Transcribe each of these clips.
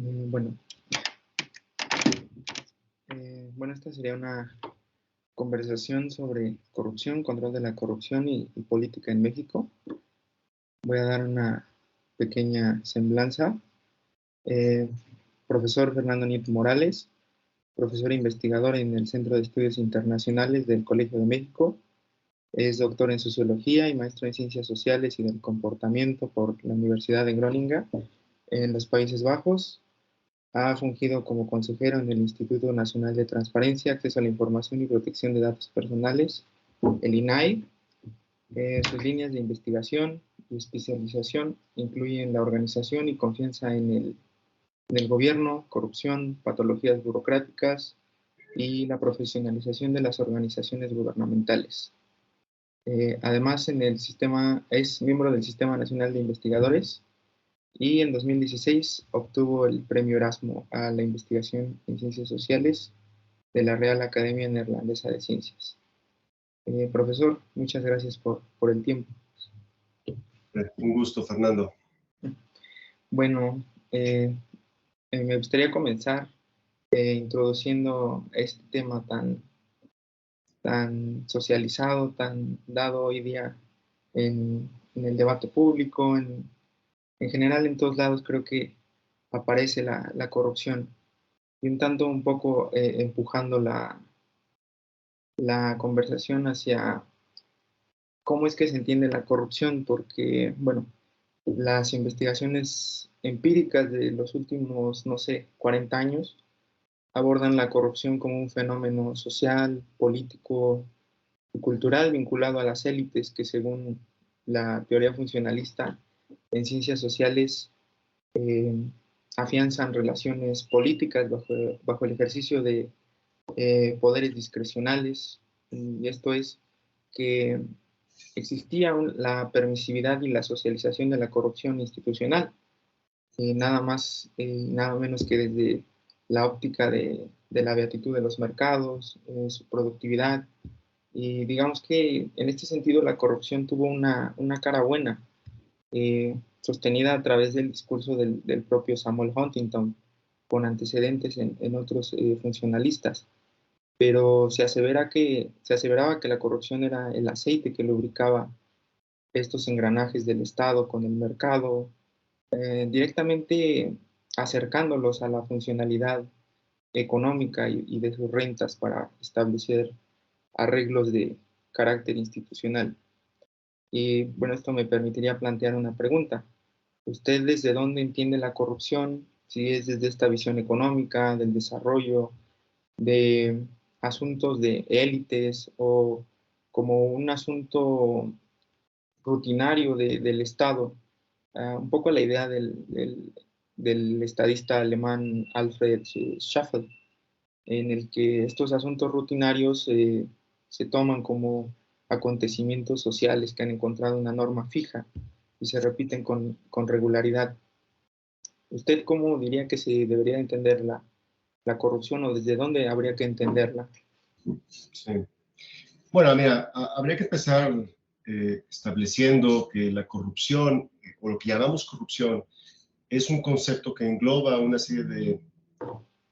Bueno, esta sería una conversación sobre corrupción, control de la corrupción y política en México. Voy a dar una pequeña semblanza. Profesor Fernando Nieto Morales, profesor investigador en el Centro de Estudios Internacionales del Colegio de México. Es doctor en Sociología y maestro en Ciencias Sociales y del Comportamiento por la Universidad de Groningen, en los Países Bajos. Ha fungido como consejero en el Instituto Nacional de Transparencia, Acceso a la Información y Protección de Datos Personales, el INAI. Sus líneas de investigación y especialización incluyen la organización y confianza en el gobierno, corrupción, patologías burocráticas y la profesionalización de las organizaciones gubernamentales. Además, es miembro del Sistema Nacional de Investigadores y en 2016 obtuvo el Premio Erasmo a la Investigación en Ciencias Sociales de la Real Academia Neerlandesa de Ciencias. Profesor, muchas gracias por el tiempo. Un gusto, Fernando. Bueno, me gustaría comenzar introduciendo este tema tan socializado, tan dado hoy día en el debate público, en general en todos lados creo que aparece la corrupción y un poco empujando la conversación hacia cómo es que se entiende la corrupción, porque, bueno, las investigaciones empíricas de los últimos, no sé, 40 años abordan la corrupción como un fenómeno social, político y cultural vinculado a las élites que, según la teoría funcionalista en ciencias sociales, eh, afianzan relaciones políticas bajo el ejercicio de poderes discrecionales. Y esto es que existía la permisividad y la socialización de la corrupción institucional, nada más, nada menos que desde la óptica de la beatitud de los mercados, su productividad. Y digamos que en este sentido la corrupción tuvo una cara buena, sostenida a través del discurso del propio Samuel Huntington, con antecedentes en otros funcionalistas. Pero se aseveraba que la corrupción era el aceite que lubricaba estos engranajes del Estado con el mercado, directamente acercándolos a la funcionalidad económica y de sus rentas para establecer arreglos de carácter institucional. Y bueno, esto me permitiría plantear una pregunta. ¿Usted desde dónde entiende la corrupción? Si es desde esta visión económica, del desarrollo, de asuntos de élites o como un asunto rutinario del Estado. Un poco la idea del estadista alemán Alfred Schaffel, en el que estos asuntos rutinarios se toman como acontecimientos sociales que han encontrado una norma fija y se repiten con regularidad. ¿Usted cómo diría que se debería entender la corrupción o desde dónde habría que entenderla? Sí. Bueno, mira, habría que empezar estableciendo que la corrupción, o lo que llamamos corrupción, es un concepto que engloba una serie de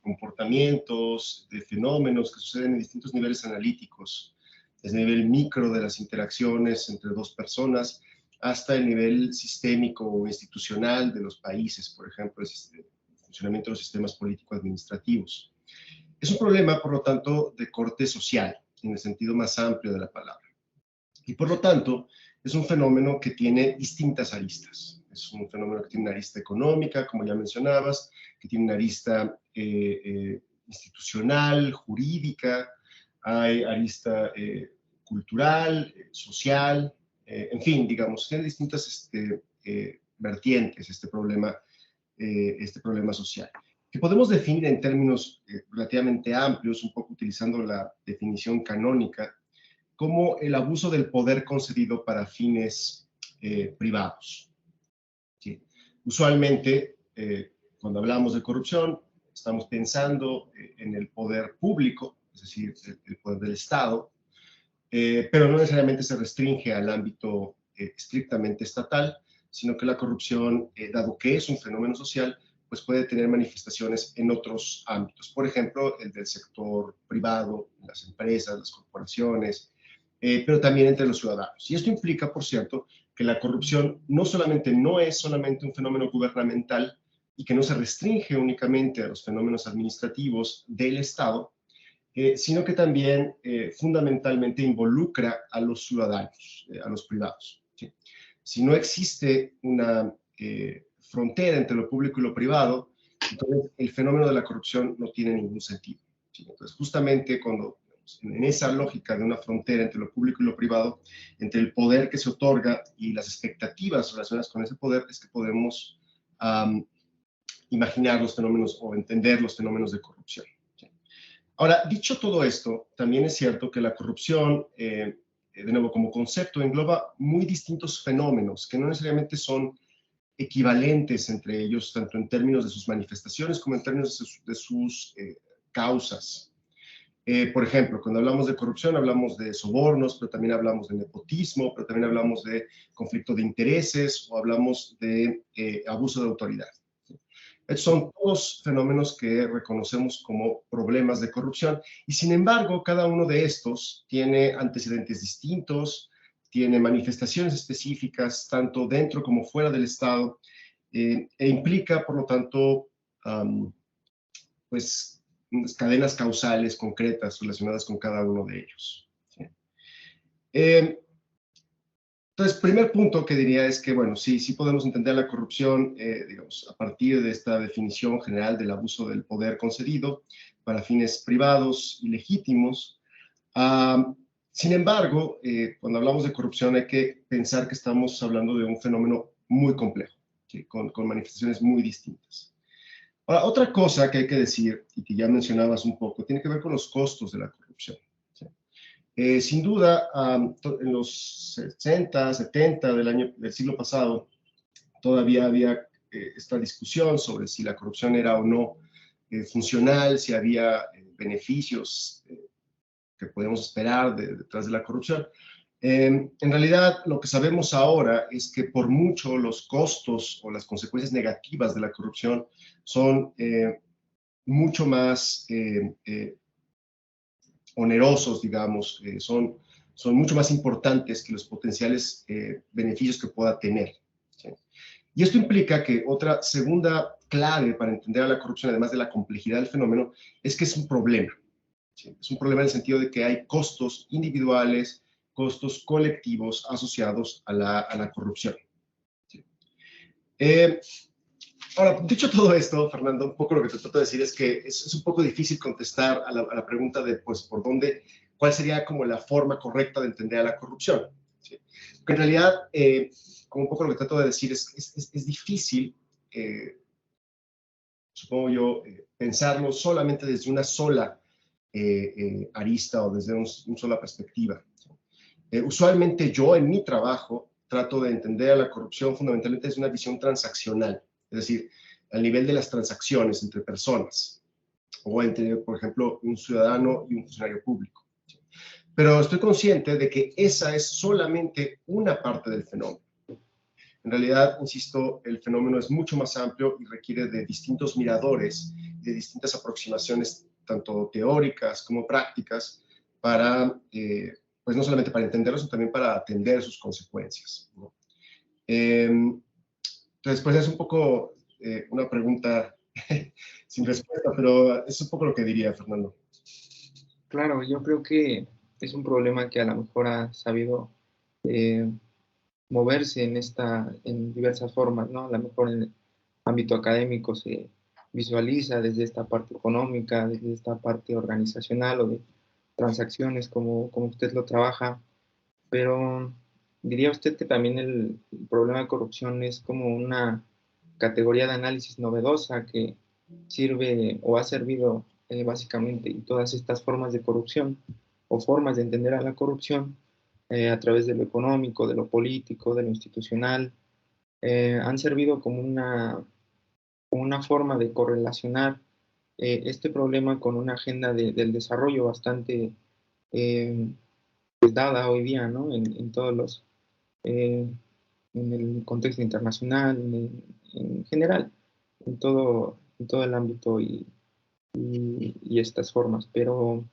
comportamientos, de fenómenos que suceden en distintos niveles analíticos, desde el nivel micro de las interacciones entre dos personas hasta el nivel sistémico o institucional de los países, por ejemplo, el funcionamiento de los sistemas político-administrativos. Es un problema, por lo tanto, de corte social, en el sentido más amplio de la palabra. Y por lo tanto, es un fenómeno que tiene distintas aristas. Es un fenómeno que tiene una arista económica, como ya mencionabas, que tiene una arista institucional, jurídica, hay arista cultural, social, en fin, digamos, tiene distintas vertientes este problema social, que podemos definir en términos relativamente amplios, un poco utilizando la definición canónica, como el abuso del poder concedido para fines privados. ¿Sí? Usualmente, cuando hablamos de corrupción, estamos pensando en el poder público, es decir, el poder del Estado, pero no necesariamente se restringe al ámbito estrictamente estatal, sino que la corrupción, dado que es un fenómeno social, pues puede tener manifestaciones en otros ámbitos. Por ejemplo, el del sector privado, las empresas, las corporaciones, pero también entre los ciudadanos. Y esto implica, por cierto, que la corrupción no es solamente un fenómeno gubernamental y que no se restringe únicamente a los fenómenos administrativos del Estado, sino que también fundamentalmente involucra a los ciudadanos, a los privados. ¿Sí? Si no existe una frontera entre lo público y lo privado, entonces el fenómeno de la corrupción no tiene ningún sentido. ¿Sí? Entonces, justamente cuando en esa lógica de una frontera entre lo público y lo privado, entre el poder que se otorga y las expectativas relacionadas con ese poder, es que podemos imaginar los fenómenos o entender los fenómenos de corrupción. ¿Sí? Ahora, dicho todo esto, también es cierto que la corrupción, de nuevo, como concepto, engloba muy distintos fenómenos que no necesariamente son equivalentes entre ellos, tanto en términos de sus manifestaciones como en términos de sus causas. Por ejemplo, cuando hablamos de corrupción, hablamos de sobornos, pero también hablamos de nepotismo, pero también hablamos de conflicto de intereses o hablamos de abuso de autoridad. Estos son todos fenómenos que reconocemos como problemas de corrupción y, sin embargo, cada uno de estos tiene antecedentes distintos, tiene manifestaciones específicas, tanto dentro como fuera del Estado, e implica, por lo tanto, pues, cadenas causales concretas relacionadas con cada uno de ellos. ¿Sí? Entonces, primer punto que diría es que, bueno, sí podemos entender la corrupción, digamos, a partir de esta definición general del abuso del poder concedido para fines privados y legítimos. Sin embargo, cuando hablamos de corrupción hay que pensar que estamos hablando de un fenómeno muy complejo, ¿sí? con manifestaciones muy distintas. Ahora, otra cosa que hay que decir, y que ya mencionabas un poco, tiene que ver con los costos de la corrupción. ¿Sí? Sin duda, en los 60, 70 del siglo pasado, todavía había esta discusión sobre si la corrupción era o no funcional, si había beneficios que podemos esperar detrás de la corrupción. En realidad, lo que sabemos ahora es que por mucho los costos o las consecuencias negativas de la corrupción son mucho más onerosos, digamos, son mucho más importantes que los potenciales beneficios que pueda tener. ¿Sí? Y esto implica que otra segunda clave para entender a la corrupción, además de la complejidad del fenómeno, es que es un problema. ¿Sí? Es un problema en el sentido de que hay costos individuales, costos colectivos asociados a la corrupción. ¿Sí? Ahora, dicho todo esto, Fernando, un poco lo que te trato de decir es que es un poco difícil contestar a la pregunta de, pues, por dónde, cuál sería como la forma correcta de entender a la corrupción. ¿Sí? Porque en realidad, como un poco lo que trato de decir, es difícil, supongo yo, pensarlo solamente desde una sola arista o desde una sola perspectiva. Usualmente yo en mi trabajo trato de entender a la corrupción fundamentalmente desde una visión transaccional, es decir, al nivel de las transacciones entre personas o entre, por ejemplo, un ciudadano y un funcionario público. Pero estoy consciente de que esa es solamente una parte del fenómeno. En realidad, insisto, el fenómeno es mucho más amplio y requiere de distintos miradores, de distintas aproximaciones, tanto teóricas como prácticas, para, pues no solamente para entenderlo, sino también para atender sus consecuencias, ¿no? Entonces, pues es un poco una pregunta sin respuesta, pero es un poco lo que diría, Fernando. Claro, yo creo que es un problema que a lo mejor ha sabido eh, moverse en diversas formas, ¿no? A lo mejor en el ámbito académico se visualiza desde esta parte económica, desde esta parte organizacional o de transacciones, como usted lo trabaja, pero diría usted que también el problema de corrupción es como una categoría de análisis novedosa que sirve o ha servido básicamente en todas estas formas de corrupción o formas de entender a la corrupción a través de lo económico, de lo político, de lo institucional, han servido como una forma de correlacionar este problema con una agenda del desarrollo bastante eh, pues, dada hoy día, ¿no? En todos los, eh, en el contexto internacional, en general. en todo el ámbito y estas formas. Pero,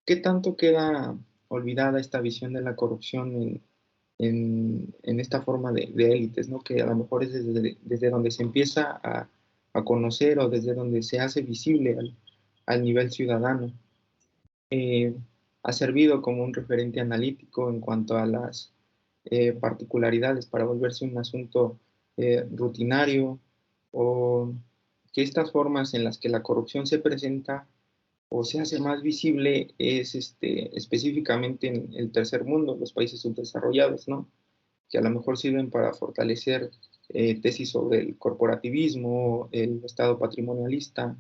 ¿qué tanto queda olvidada esta visión de la corrupción en esta forma de élites, ¿no? Que a lo mejor es desde donde se empieza a conocer o desde donde se hace visible al nivel ciudadano. Eh, Ha servido como un referente analítico en cuanto a las particularidades para volverse un asunto rutinario, o que estas formas en las que la corrupción se presenta o se hace más visible es específicamente en el tercer mundo, los países subdesarrollados, ¿no? Que a lo mejor sirven para fortalecer tesis sobre el corporativismo, el estado patrimonialista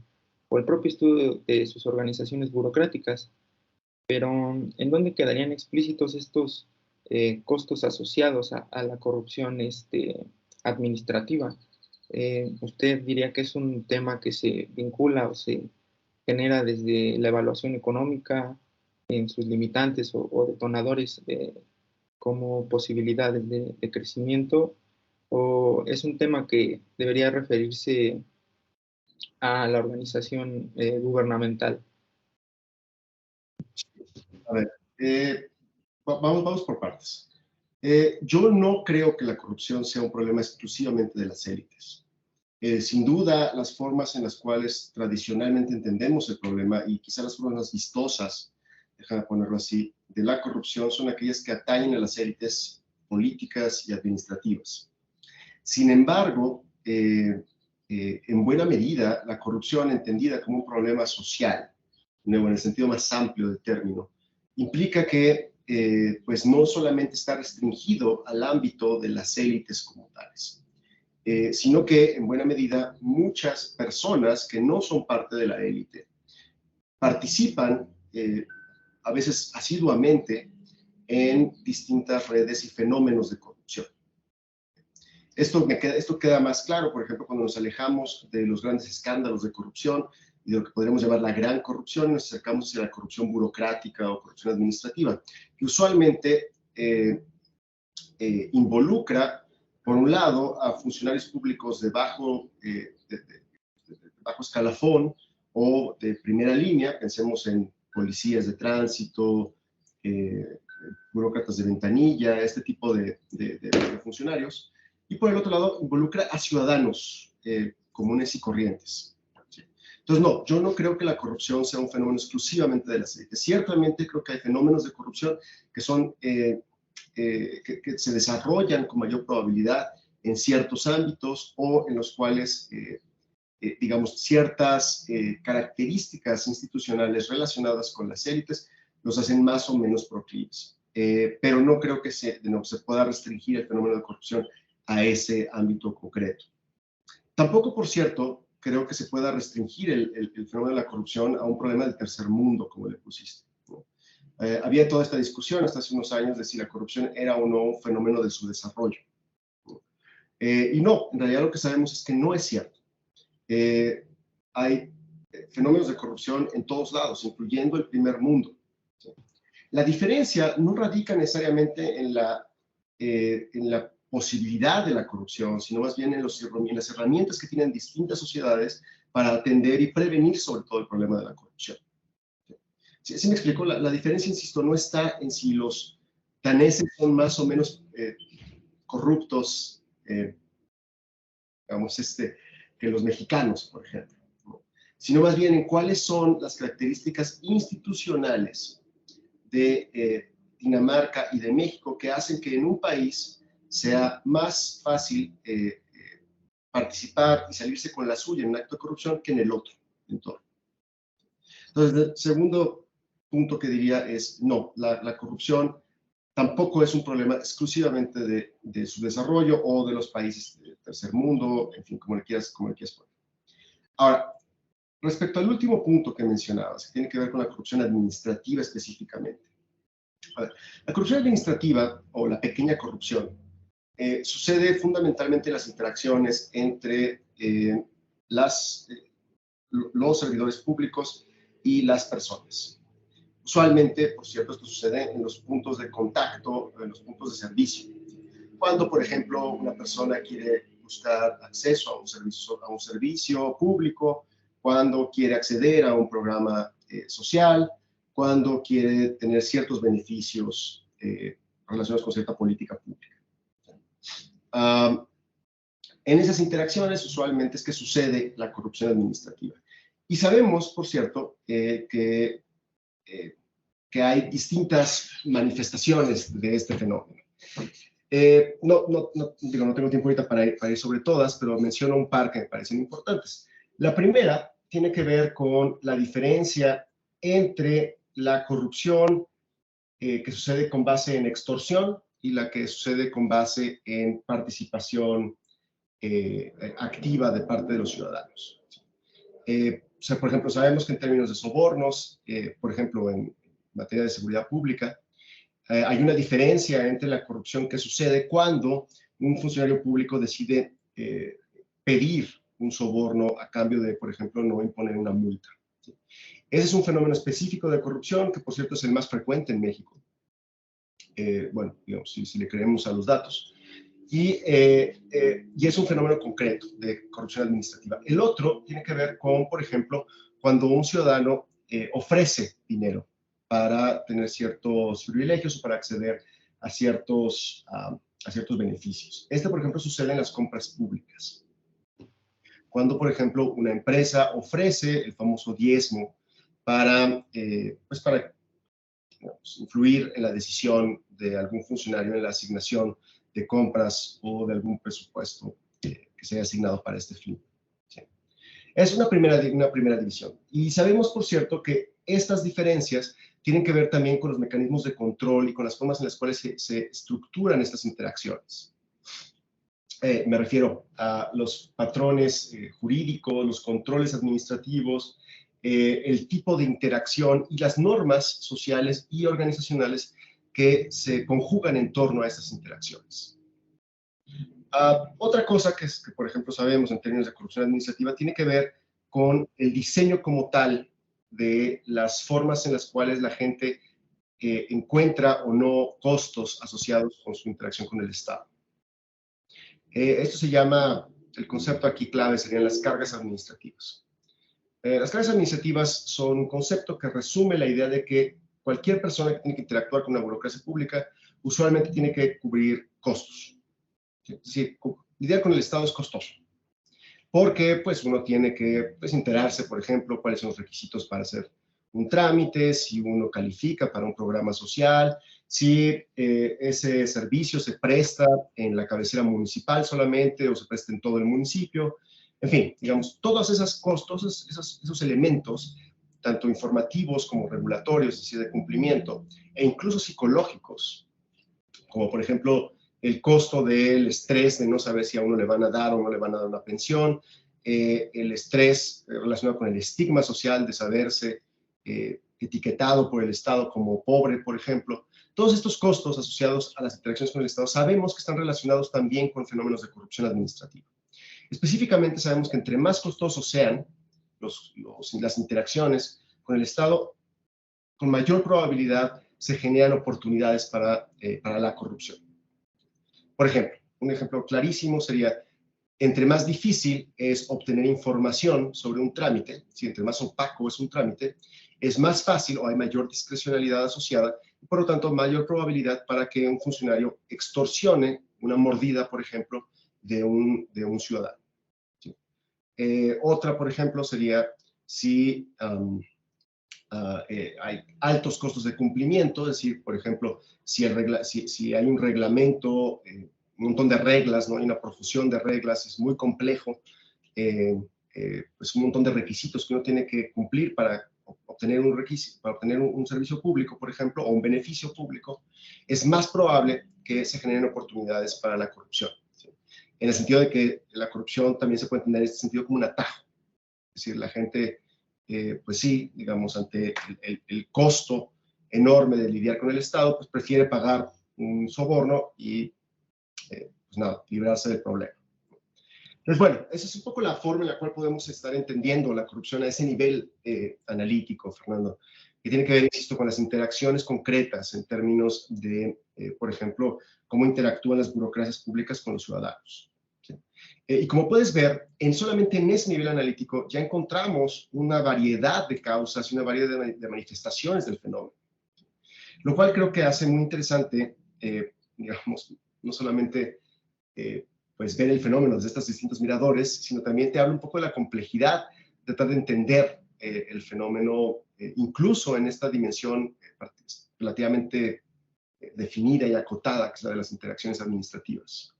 o el propio estudio de sus organizaciones burocráticas. Pero, ¿en dónde quedarían explícitos estos costos asociados a la corrupción administrativa? ¿Usted diría que es un tema que se vincula o se genera desde la evaluación económica en sus limitantes o detonadores como posibilidades de crecimiento? ¿O es un tema que debería referirse a la organización gubernamental? A ver, vamos por partes. Yo no creo que la corrupción sea un problema exclusivamente de las élites. Sin duda, las formas en las cuales tradicionalmente entendemos el problema y quizás las formas más vistosas, déjame ponerlo así, de la corrupción son aquellas que atañen a las élites políticas y administrativas. Sin embargo, en buena medida, la corrupción entendida como un problema social, en el sentido más amplio del término, implica que pues no solamente está restringido al ámbito de las élites como tales, sino que en buena medida muchas personas que no son parte de la élite participan a veces asiduamente en distintas redes y fenómenos de corrupción. Esto queda más claro, por ejemplo, cuando nos alejamos de los grandes escándalos de corrupción y de lo que podríamos llamar la gran corrupción y nos acercamos hacia la corrupción burocrática o corrupción administrativa, que usualmente involucra, por un lado, a funcionarios públicos de bajo escalafón o de primera línea, pensemos en policías de tránsito, burócratas de ventanilla, este tipo de funcionarios, y por el otro lado involucra a ciudadanos comunes y corrientes. ¿Sí? Entonces, no, yo no creo que la corrupción sea un fenómeno exclusivamente de las élites. Ciertamente creo que hay fenómenos de corrupción que son que se desarrollan con mayor probabilidad en ciertos ámbitos o en los cuales, digamos, ciertas características institucionales relacionadas con las élites los hacen más o menos proclives. Pero no creo que se pueda restringir el fenómeno de corrupción a ese ámbito concreto. Tampoco, por cierto, creo que se pueda restringir el fenómeno de la corrupción a un problema del tercer mundo, como le pusiste, ¿no? Había toda esta discusión hasta hace unos años de si la corrupción era o no un fenómeno de subdesarrollo, ¿no? Y no, en realidad lo que sabemos es que no es cierto. Hay fenómenos de corrupción en todos lados, incluyendo el primer mundo, ¿sí? La diferencia no radica necesariamente en la posibilidad de la corrupción, sino más bien en las herramientas que tienen distintas sociedades para atender y prevenir sobre todo el problema de la corrupción. ¿Sí me explico? La diferencia, insisto, no está en si los daneses son más o menos corruptos, digamos, que los mexicanos, por ejemplo, ¿no? Sino más bien en cuáles son las características institucionales de Dinamarca y de México que hacen que en un país sea más fácil participar y salirse con la suya en un acto de corrupción que en el otro entorno. Entonces, el segundo punto que diría es, no, la corrupción tampoco es un problema exclusivamente de su desarrollo o de los países del tercer mundo, en fin, como le quieras poner. Ahora, respecto al último punto que mencionabas, que tiene que ver con la corrupción administrativa específicamente. A ver, la corrupción administrativa o la pequeña corrupción sucede fundamentalmente en las interacciones entre los servidores públicos y las personas. Usualmente, por cierto, esto sucede en los puntos de contacto, en los puntos de servicio. Cuando, por ejemplo, una persona quiere buscar acceso a un servicio público, cuando quiere acceder a un programa social, cuando quiere tener ciertos beneficios relacionados con cierta política pública. En esas interacciones usualmente es que sucede la corrupción administrativa. Y sabemos, por cierto, que hay distintas manifestaciones de este fenómeno. No tengo tiempo ahorita para ir sobre todas, pero menciono un par que me parecen importantes. La primera tiene que ver con la diferencia entre la corrupción que sucede con base en extorsión y la que sucede con base en participación activa de parte de los ciudadanos. O sea, por ejemplo, sabemos que en términos de sobornos, por ejemplo, en materia de seguridad pública, hay una diferencia entre la corrupción que sucede cuando un funcionario público decide pedir un soborno a cambio de, por ejemplo, no imponer una multa. ¿Sí? Ese es un fenómeno específico de corrupción que, por cierto, es el más frecuente en México. Bueno, digamos, si le creemos a los datos. Y es un fenómeno concreto de corrupción administrativa. El otro tiene que ver con, por ejemplo, cuando un ciudadano ofrece dinero para tener ciertos privilegios o para acceder a ciertos beneficios. Por ejemplo, sucede en las compras públicas. Cuando, por ejemplo, una empresa ofrece el famoso diezmo para influir en la decisión de algún funcionario en la asignación de compras o de algún presupuesto que se haya asignado para este fin. ¿Sí? Es una primera división. Y sabemos, por cierto, que estas diferencias tienen que ver también con los mecanismos de control y con las formas en las cuales se estructuran estas interacciones. Me refiero a los patrones jurídicos, los controles administrativos, el tipo de interacción y las normas sociales y organizacionales que se conjugan en torno a estas interacciones. Otra cosa que, por ejemplo, sabemos en términos de corrupción administrativa tiene que ver con el diseño como tal de las formas en las cuales la gente encuentra o no costos asociados con su interacción con el Estado. Esto se llama, el concepto aquí clave serían las cargas administrativas. Las cargas administrativas son un concepto que resume la idea de que cualquier persona que tiene que interactuar con una burocracia pública usualmente tiene que cubrir costos. Es decir, lidiar con el Estado es costoso, porque pues, uno tiene que enterarse, por ejemplo, cuáles son los requisitos para hacer un trámite, si uno califica para un programa social, si ese servicio se presta en la cabecera municipal solamente o se presta en todo el municipio. En fin, digamos, todos esos costos, esos elementos, tanto informativos como regulatorios, es decir, de cumplimiento, e incluso psicológicos, como por ejemplo el costo del estrés de no saber si a uno le van a dar o no le van a dar una pensión, el estrés relacionado con el estigma social de saberse etiquetado por el Estado como pobre, por ejemplo. Todos estos costos asociados a las interacciones con el Estado sabemos que están relacionados también con fenómenos de corrupción administrativa. Específicamente sabemos que entre más costosos sean las interacciones con el Estado, con mayor probabilidad se generan oportunidades para la corrupción. Por ejemplo, un ejemplo clarísimo sería, entre más difícil es obtener información sobre un trámite, si entre más opaco es un trámite, es más fácil o hay mayor discrecionalidad asociada y por lo tanto mayor probabilidad para que un funcionario extorsione una mordida, por ejemplo, de un ciudadano. ¿Sí? Otra, por ejemplo, sería si hay altos costos de cumplimiento, es decir, por ejemplo, si hay un reglamento, un montón de reglas, ¿no? Hay una profusión de reglas, es muy complejo, pues un montón de requisitos que uno tiene que cumplir para obtener un servicio público, por ejemplo, o un beneficio público, es más probable que se generen oportunidades para la corrupción. ¿Sí? En el sentido de que la corrupción también se puede entender en este sentido como un atajo. Es decir, la gente, pues sí, digamos, ante el costo enorme de lidiar con el Estado, pues prefiere pagar un soborno y, pues nada, librarse del problema. Entonces, bueno, esa es un poco la forma en la cual podemos estar entendiendo la corrupción a ese nivel analítico, Fernando, que tiene que ver, insisto, con las interacciones concretas en términos de, por ejemplo, cómo interactúan las burocracias públicas con los ciudadanos. ¿sí? Y como puedes ver, solamente en ese nivel analítico ya encontramos una variedad de causas y una variedad de manifestaciones del fenómeno, lo cual creo que hace muy interesante, digamos, no solamente pues ver el fenómeno desde estos distintos miradores, sino también te habla un poco de la complejidad de tratar de entender el fenómeno, incluso en esta dimensión relativamente definida y acotada, que es la de las interacciones administrativas.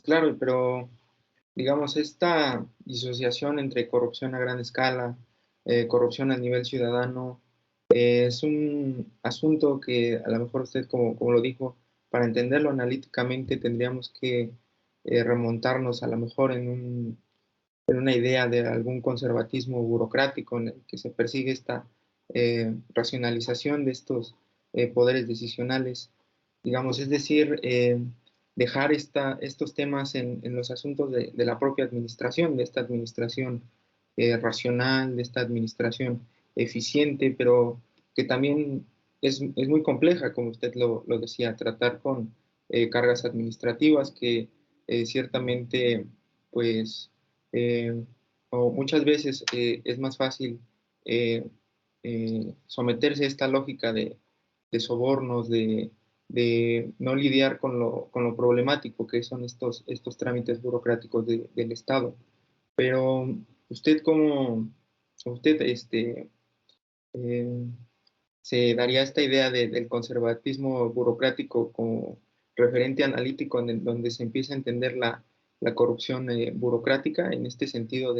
Claro, pero digamos, esta disociación entre corrupción a gran escala, corrupción a nivel ciudadano, es un asunto que a lo mejor usted, como lo dijo, para entenderlo analíticamente tendríamos que remontarnos a lo mejor en una idea de algún conservatismo burocrático en el que se persigue esta racionalización de estos poderes decisionales, digamos, es decir, dejar estos temas en los asuntos de la propia administración, de esta administración racional, de esta administración eficiente, pero que también es muy compleja, como usted lo decía, tratar con cargas administrativas que ciertamente, pues, eh, o muchas veces es más fácil eh, someterse a esta lógica de sobornos, de no lidiar con lo problemático que son estos trámites burocráticos del Estado. Pero usted como, usted eh, se daría esta idea del conservatismo burocrático como referente analítico donde se empieza a entender la corrupción burocrática en este sentido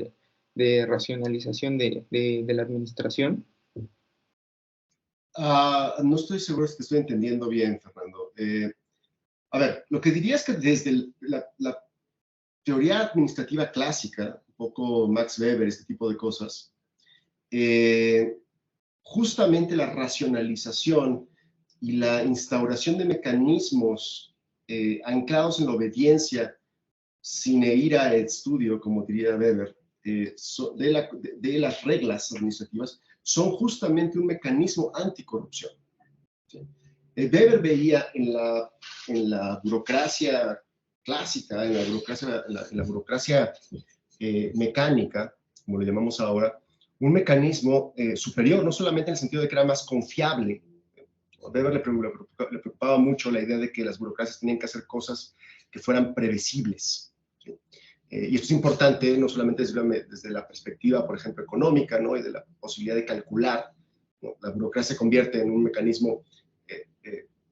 de racionalización de la administración. No estoy seguro si te estoy entendiendo bien, Fernando. A ver, lo que diría es que desde la teoría administrativa clásica, un poco Max Weber, este tipo de cosas, justamente la racionalización y la instauración de mecanismos anclados en la obediencia, sin ir al estudio, como diría Weber, de las reglas administrativas, son justamente un mecanismo anticorrupción. ¿Sí? Weber veía en la burocracia clásica, en la burocracia mecánica, como le llamamos ahora, un mecanismo superior, no solamente en el sentido de que era más confiable. A Weber le preocupaba mucho la idea de que las burocracias tenían que hacer cosas que fueran previsibles. ¿Sí? Y esto es importante no solamente desde la perspectiva, por ejemplo, económica, ¿no? Y de la posibilidad de calcular, ¿no? La burocracia se convierte en un mecanismo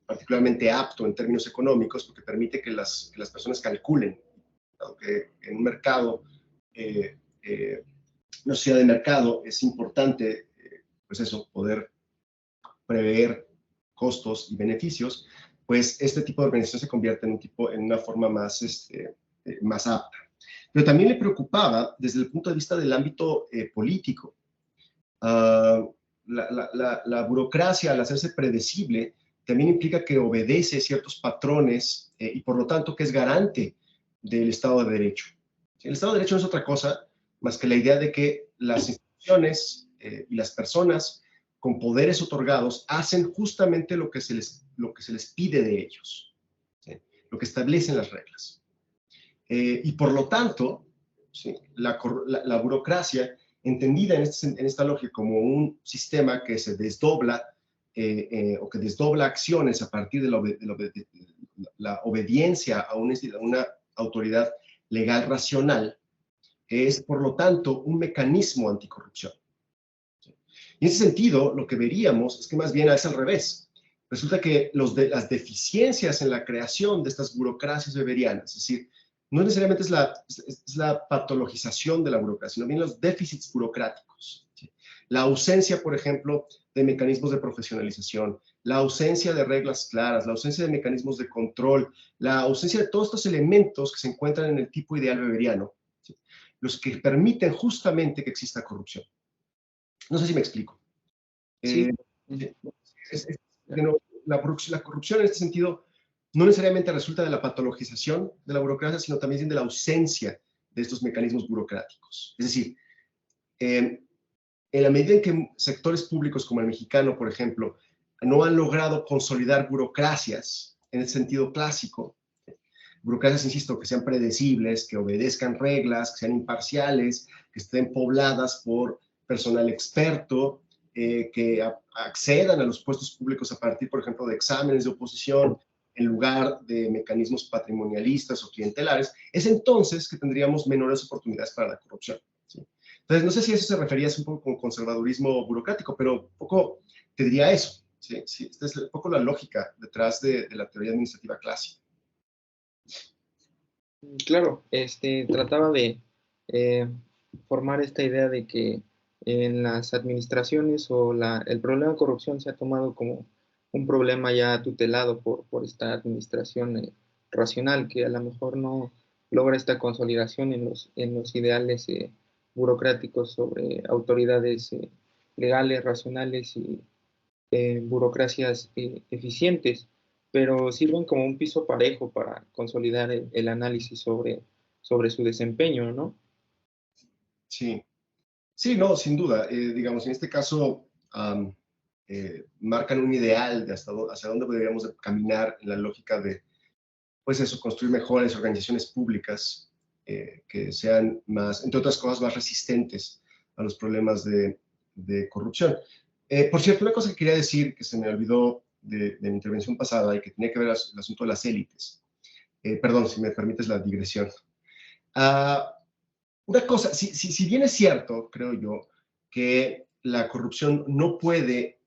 particularmente apto en términos económicos porque permite que las personas calculen, aunque en un mercado, una sociedad de mercado, es importante, pues eso, poder prever costos y beneficios, pues este tipo de organización se convierte en una forma más, más apta. Pero también le preocupaba desde el punto de vista del ámbito político. La burocracia, al hacerse predecible, también implica que obedece ciertos patrones y por lo tanto que es garante del Estado de Derecho. El Estado de Derecho no es otra cosa más que la idea de que las instituciones y las personas con poderes otorgados hacen justamente lo que se les pide de ellos, ¿sí? Lo que establecen las reglas. Y por lo tanto, ¿sí? la burocracia, entendida en esta lógica como un sistema que se desdobla o que desdobla acciones a partir de la obediencia a una autoridad legal racional, es por lo tanto un mecanismo anticorrupción. Y en ese sentido, lo que veríamos es que más bien es al revés. Resulta que las deficiencias en la creación de estas burocracias weberianas, es decir, no necesariamente es la patologización de la burocracia, sino bien los déficits burocráticos. ¿Sí? La ausencia, por ejemplo, de mecanismos de profesionalización, la ausencia de reglas claras, la ausencia de mecanismos de control, la ausencia de todos estos elementos que se encuentran en el tipo ideal weberiano, ¿sí? Los que permiten justamente que exista corrupción. No sé si me explico. Sí. La corrupción en este sentido no necesariamente resulta de la patologización de la burocracia, sino también de la ausencia de estos mecanismos burocráticos. Es decir, en la medida en que sectores públicos como el mexicano, por ejemplo, no han logrado consolidar burocracias en el sentido clásico, burocracias, insisto, que sean predecibles, que obedezcan reglas, que sean imparciales, que estén pobladas por personal experto, que accedan a los puestos públicos a partir, por ejemplo, de exámenes de oposición en lugar de mecanismos patrimonialistas o clientelares, es entonces que tendríamos menores oportunidades para la corrupción. ¿Sí? Entonces, no sé si eso se refería un poco con conservadurismo burocrático, pero un poco te diría eso. ¿Sí? Sí, esta es un poco la lógica detrás de la teoría administrativa clásica. Claro, trataba de eh, formar esta idea de que en las administraciones el problema de corrupción se ha tomado como un problema ya tutelado por esta administración racional, que a lo mejor no logra esta consolidación en los ideales burocráticos sobre autoridades legales, racionales y burocracias eficientes, pero sirven como un piso parejo para consolidar el análisis sobre su desempeño, ¿no? Sí, sí, no, sin duda. Digamos, en este caso, marcan un ideal de hacia dónde deberíamos caminar en la lógica de, pues eso, construir mejores organizaciones públicas que sean más, entre otras cosas, más resistentes a los problemas de corrupción. Por cierto, una cosa que quería decir que se me olvidó de mi intervención pasada y que tenía que ver el asunto de las élites. Perdón, si me permites la digresión. Ah, una cosa, si bien es cierto, creo yo, que la corrupción no puede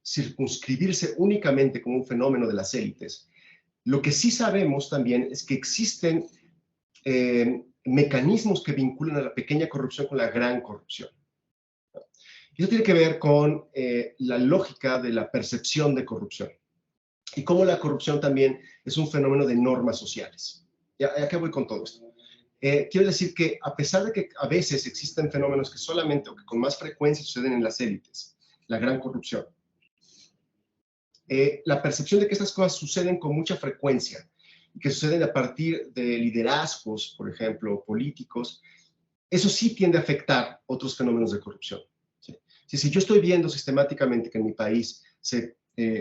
circunscribirse únicamente como un fenómeno de las élites, lo que sí sabemos también es que existen mecanismos que vinculan a la pequeña corrupción con la gran corrupción. Y eso tiene que ver con la lógica de la percepción de corrupción y cómo la corrupción también es un fenómeno de normas sociales. ¿Ya qué voy con todo esto? Quiero decir que a pesar de que a veces existen fenómenos que solamente o que con más frecuencia suceden en las élites, la gran corrupción, la percepción de que estas cosas suceden con mucha frecuencia y que suceden a partir de liderazgos, por ejemplo, políticos, eso sí tiende a afectar otros fenómenos de corrupción. ¿Sí? Si yo estoy viendo sistemáticamente que en mi país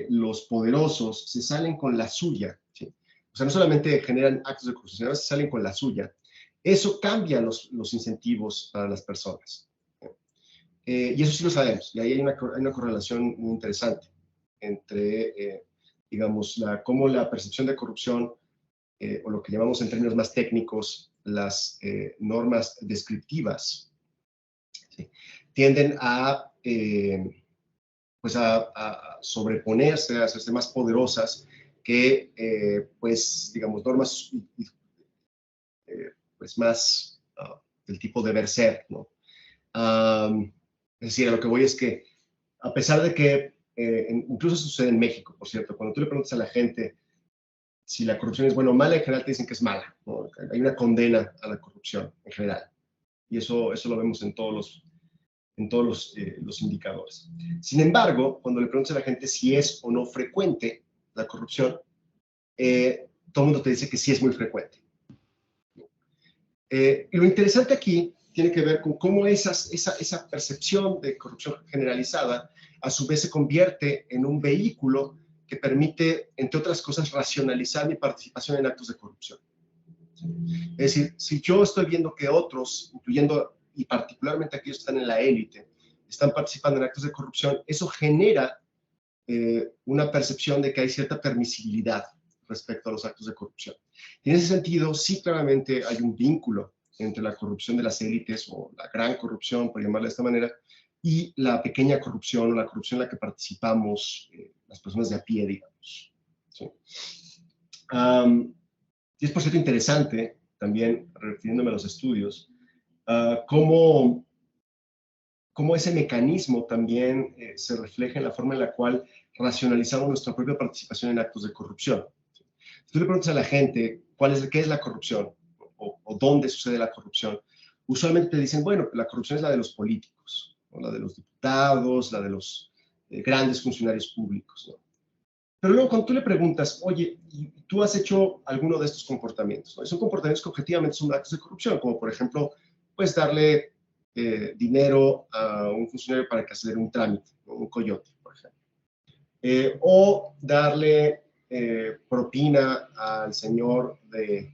los poderosos se salen con la suya, ¿sí? O sea, no solamente generan actos de corrupción, sino que se salen con la suya, eso cambia los incentivos para las personas. Y eso sí lo sabemos, y ahí hay una correlación muy interesante entre, digamos, cómo la percepción de corrupción, o lo que llamamos en términos más técnicos, las normas descriptivas, ¿sí? Tienden pues a sobreponerse, a hacerse más poderosas que, pues, digamos, normas pues más del tipo deber ser, ¿no? Es decir, a lo que voy es que, a pesar de que, incluso sucede en México, por cierto, cuando tú le preguntas a la gente si la corrupción es buena o mala, en general te dicen que es mala, ¿no? Hay una condena a la corrupción en general, y eso lo vemos en todos los indicadores. Sin embargo, cuando le preguntas a la gente si es o no frecuente la corrupción, todo el mundo te dice que sí es muy frecuente. Y lo interesante aquí tiene que ver con cómo esa percepción de corrupción generalizada a su vez se convierte en un vehículo que permite, entre otras cosas, racionalizar mi participación en actos de corrupción. Es decir, si yo estoy viendo que otros, incluyendo y particularmente aquellos que están en la élite, están participando en actos de corrupción, eso genera una percepción de que hay cierta permisibilidad respecto a los actos de corrupción. Y en ese sentido, sí, claramente hay un vínculo entre la corrupción de las élites, o la gran corrupción, por llamarla de esta manera, y la pequeña corrupción, o la corrupción en la que participamos las personas de a pie, digamos. ¿Sí? Y es, por cierto, interesante, también refiriéndome a los estudios, cómo ese mecanismo también se refleja en la forma en la cual racionalizamos nuestra propia participación en actos de corrupción. Si tú le preguntas a la gente qué es la corrupción o dónde sucede la corrupción, usualmente te dicen, bueno, la corrupción es la de los políticos, ¿no? La de los diputados, la de los grandes funcionarios públicos, ¿no? Pero luego cuando tú le preguntas, oye, ¿tú has hecho alguno de estos comportamientos? ¿No? Son comportamientos que objetivamente son actos de corrupción, como por ejemplo, pues darle dinero a un funcionario para que acelere un trámite, ¿no? Un coyote, por ejemplo. O darle propina al señor de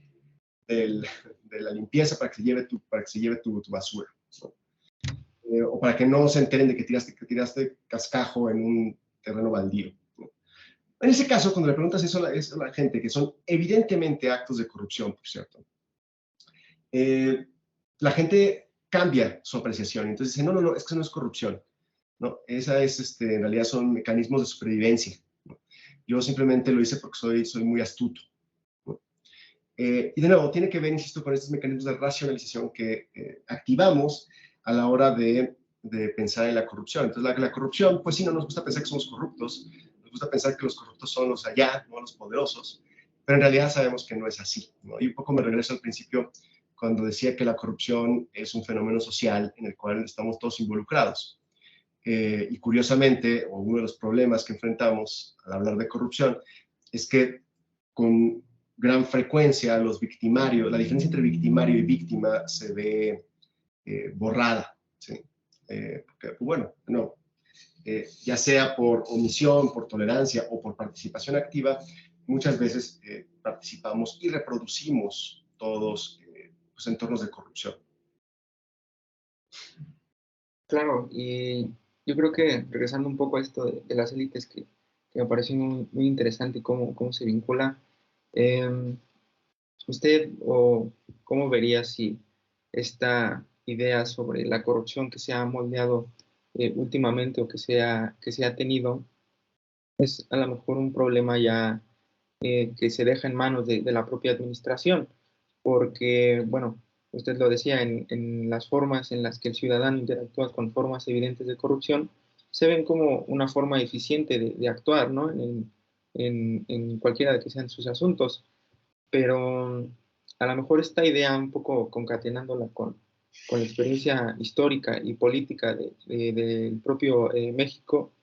la limpieza para que se lleve tu basura, ¿no? O para que no se enteren de que tiraste cascajo en un terreno baldío, ¿no? En ese caso, cuando le preguntas eso a la gente, que son evidentemente actos de corrupción, por cierto, la gente cambia su apreciación. Entonces dice, no, no, no, es que eso no es corrupción, ¿no? Esa es, en realidad son mecanismos de supervivencia, ¿no? Yo simplemente lo hice porque soy muy astuto, ¿no? Y de nuevo, tiene que ver, insisto, con estos mecanismos de racionalización que activamos a la hora de pensar en la corrupción. Entonces, la corrupción, pues sí, no nos gusta pensar que somos corruptos, nos gusta pensar que los corruptos son los allá, no los poderosos, pero en realidad sabemos que no es así, ¿no? Y un poco me regreso al principio cuando decía que la corrupción es un fenómeno social en el cual estamos todos involucrados. Y curiosamente, uno de los problemas que enfrentamos al hablar de corrupción es que con gran frecuencia los victimarios, la diferencia entre victimario y víctima se ve borrada, ¿sí? Porque, bueno, no, ya sea por omisión, por tolerancia o por participación activa, muchas veces participamos y reproducimos todos pues, entornos de corrupción. Claro, y yo creo que regresando un poco a esto de las élites, que me pareció muy, muy interesante cómo se vincula, eh, ¿usted o cómo vería si esta idea sobre la corrupción que se ha moldeado últimamente o que se ha tenido es a lo mejor un problema ya que se deja en manos de la propia administración? Porque, bueno, usted lo decía, en las formas en las que el ciudadano interactúa con formas evidentes de corrupción, se ven como una forma eficiente de actuar, ¿no? En cualquiera de que sean sus asuntos. Pero a lo mejor esta idea, un poco concatenándola con la experiencia histórica y política del propio México,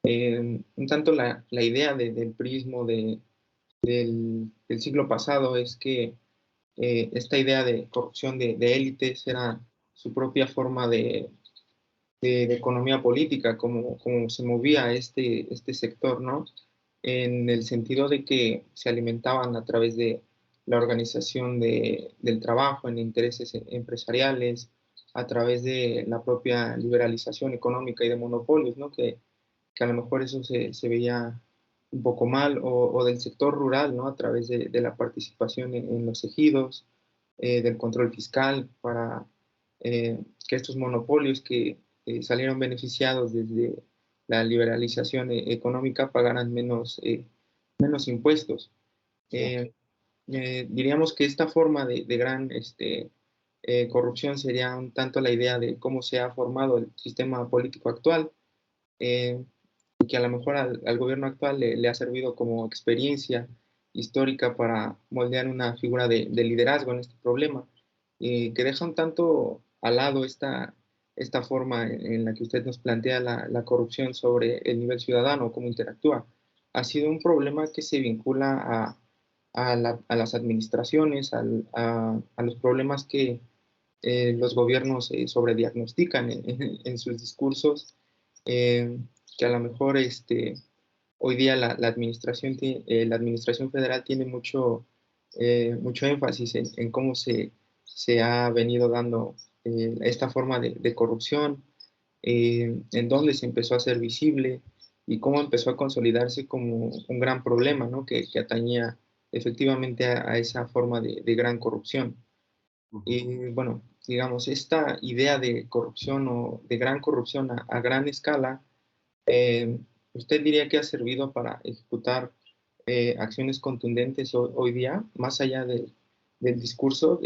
un tanto la idea del prismo del siglo pasado es que esta idea de corrupción de élites era su propia forma de economía política, como se movía este sector, ¿no? En el sentido de que se alimentaban a través de la organización del trabajo en intereses empresariales, a través de la propia liberalización económica y de monopolios, ¿no? Que a lo mejor eso se veía un poco mal, o del sector rural, ¿no? A través de la participación en los ejidos, del control fiscal, para que estos monopolios que salieron beneficiados desde la liberalización económica pagaran menos impuestos. Sí. Diríamos que esta forma de gran corrupción sería un tanto la idea de cómo se ha formado el sistema político actual, eh, y que a lo mejor al gobierno actual le ha servido como experiencia histórica para moldear una figura de liderazgo en este problema, que deja un tanto al lado esta forma en la que usted nos plantea la corrupción sobre el nivel ciudadano, cómo interactúa. Ha sido un problema que se vincula a las administraciones, a los problemas que los gobiernos sobrediagnostican en sus discursos, eh, que a lo mejor hoy día la administración federal tiene mucho énfasis en cómo se ha venido dando esta forma de corrupción, en dónde se empezó a hacer visible y cómo empezó a consolidarse como un gran problema, ¿no? Que atañía efectivamente a esa forma de gran corrupción. Y bueno, digamos, esta idea de corrupción o de gran corrupción a gran escala, ¿usted diría que ha servido para ejecutar acciones contundentes hoy día, más allá del discurso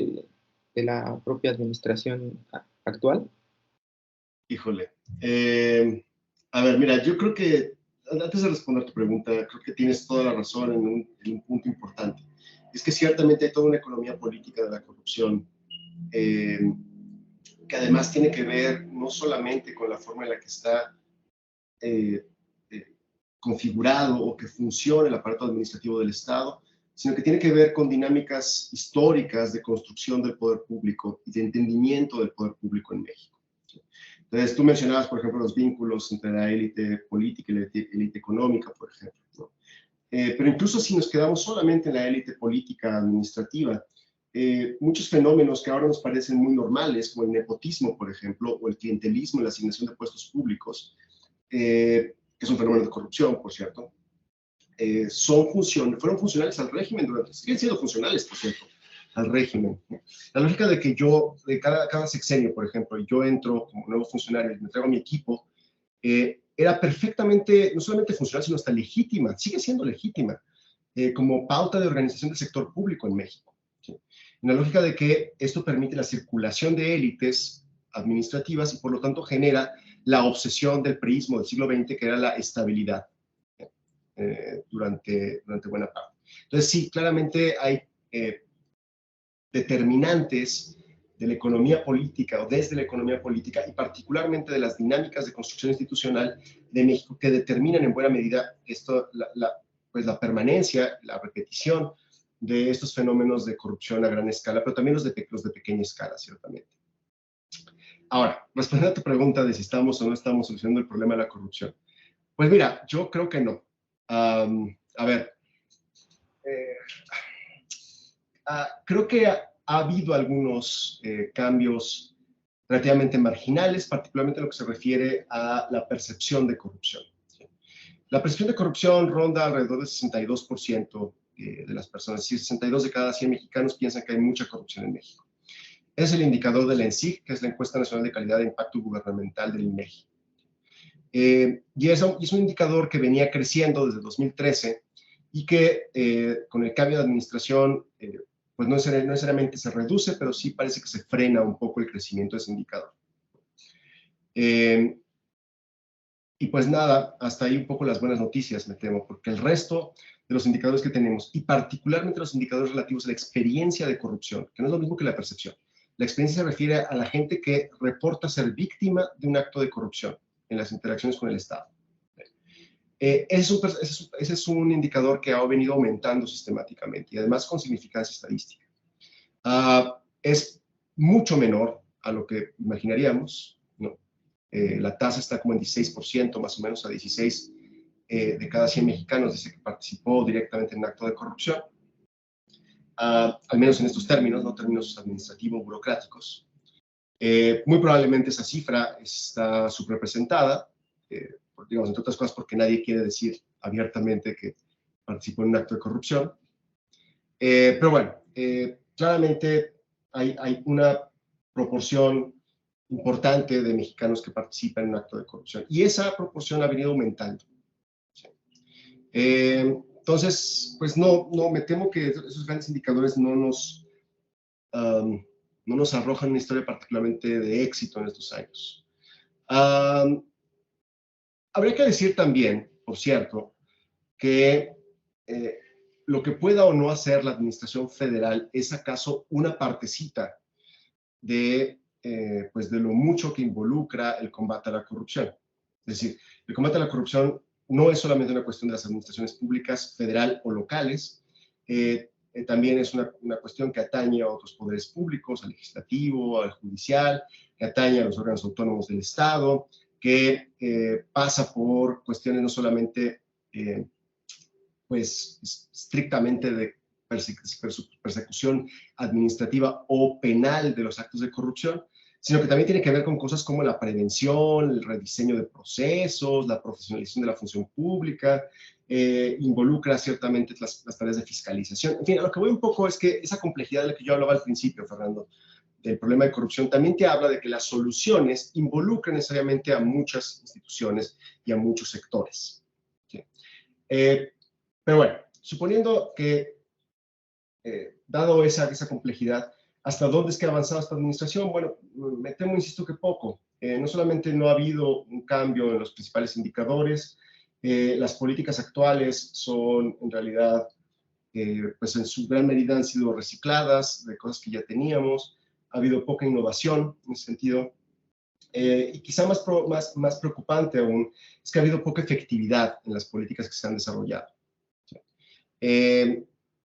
de la propia administración actual? Híjole. A ver, mira, yo creo que, antes de responder tu pregunta, creo que tienes toda la razón en un punto importante. Es que ciertamente hay toda una economía política de la corrupción, eh, que además tiene que ver no solamente con la forma en la que está eh, eh, configurado o que funciona el aparato administrativo del Estado, sino que tiene que ver con dinámicas históricas de construcción del poder público y de entendimiento del poder público en México. Entonces, tú mencionabas, por ejemplo, los vínculos entre la élite política y la élite económica, por ejemplo, ¿no? Pero incluso si nos quedamos solamente en la élite política administrativa, muchos fenómenos que ahora nos parecen muy normales, como el nepotismo, por ejemplo, o el clientelismo en la asignación de puestos públicos, que es un fenómeno de corrupción, por cierto, fueron funcionales al régimen siguen siendo funcionales, por cierto, al régimen. La lógica de que yo, de cada sexenio, por ejemplo, yo entro como nuevo funcionario y me traigo a mi equipo, era perfectamente, no solamente funcional, sino hasta legítima, sigue siendo legítima, como pauta de organización del sector público en México. ¿Sí? En la lógica de que esto permite la circulación de élites administrativas y por lo tanto genera la obsesión del priismo del siglo XX, que era la estabilidad durante buena parte. Entonces sí, claramente hay determinantes de la economía política o desde la economía política y particularmente de las dinámicas de construcción institucional de México que determinan en buena medida pues la permanencia, la repetición de estos fenómenos de corrupción a gran escala, pero también los de pequeña escala, ciertamente. Ahora, respondiendo a tu pregunta de si estamos o no estamos solucionando el problema de la corrupción, pues mira, yo creo que no. A ver, creo que ha habido algunos cambios relativamente marginales, particularmente en lo que se refiere a la percepción de corrupción. ¿Sí? La percepción de corrupción ronda alrededor del 62% de las personas, es decir, 62 de cada 100 mexicanos piensan que hay mucha corrupción en México. Es el indicador de la ENSIG, que es la Encuesta Nacional de Calidad de Impacto Gubernamental del INEGI. Y es un indicador que venía creciendo desde 2013 y que con el cambio de administración pues no necesariamente se reduce, pero sí parece que se frena un poco el crecimiento de ese indicador. Y pues nada, hasta ahí un poco las buenas noticias, me temo, porque el resto de los indicadores que tenemos, y particularmente los indicadores relativos a la experiencia de corrupción, que no es lo mismo que la percepción. La experiencia se refiere a la gente que reporta ser víctima de un acto de corrupción en las interacciones con el Estado. Ese es un indicador que ha venido aumentando sistemáticamente y además con significancia estadística. Es mucho menor a lo que imaginaríamos, ¿no? La tasa está como en 16%, más o menos a 16 de cada 100 mexicanos dice que participó directamente en un acto de corrupción, al menos en estos términos, no términos administrativos, burocráticos. Muy probablemente esa cifra está subrepresentada, digamos, entre otras cosas porque nadie quiere decir abiertamente que participó en un acto de corrupción. Pero bueno, claramente hay una proporción importante de mexicanos que participan en un acto de corrupción y esa proporción ha venido aumentando. ¿Sí? Entonces, pues no, me temo que esos grandes indicadores no nos arrojan una historia particularmente de éxito en estos años. Habría que decir también, por cierto, que lo que pueda o no hacer la administración federal es acaso una partecita de lo mucho que involucra el combate a la corrupción. Es decir, el combate a la corrupción no es solamente una cuestión de las administraciones públicas, federal o locales, también es una cuestión que atañe a otros poderes públicos, al legislativo, al judicial, que atañe a los órganos autónomos del Estado, que pasa por cuestiones no solamente pues estrictamente de persecución administrativa o penal de los actos de corrupción, sino que también tiene que ver con cosas como la prevención, el rediseño de procesos, la profesionalización de la función pública, involucra ciertamente las tareas de fiscalización. En fin, a lo que voy un poco es que esa complejidad de la que yo hablaba al principio, Fernando, del problema de corrupción, también te habla de que las soluciones involucran necesariamente a muchas instituciones y a muchos sectores. ¿Sí? Pero bueno, suponiendo que, dado esa complejidad, ¿hasta dónde es que ha avanzado esta administración? Bueno, me temo, insisto, que poco. No solamente no ha habido un cambio en los principales indicadores, las políticas actuales son, en realidad, pues en su gran medida han sido recicladas de cosas que ya teníamos. Ha habido poca innovación en ese sentido. Y quizá más preocupante aún es que ha habido poca efectividad en las políticas que se han desarrollado.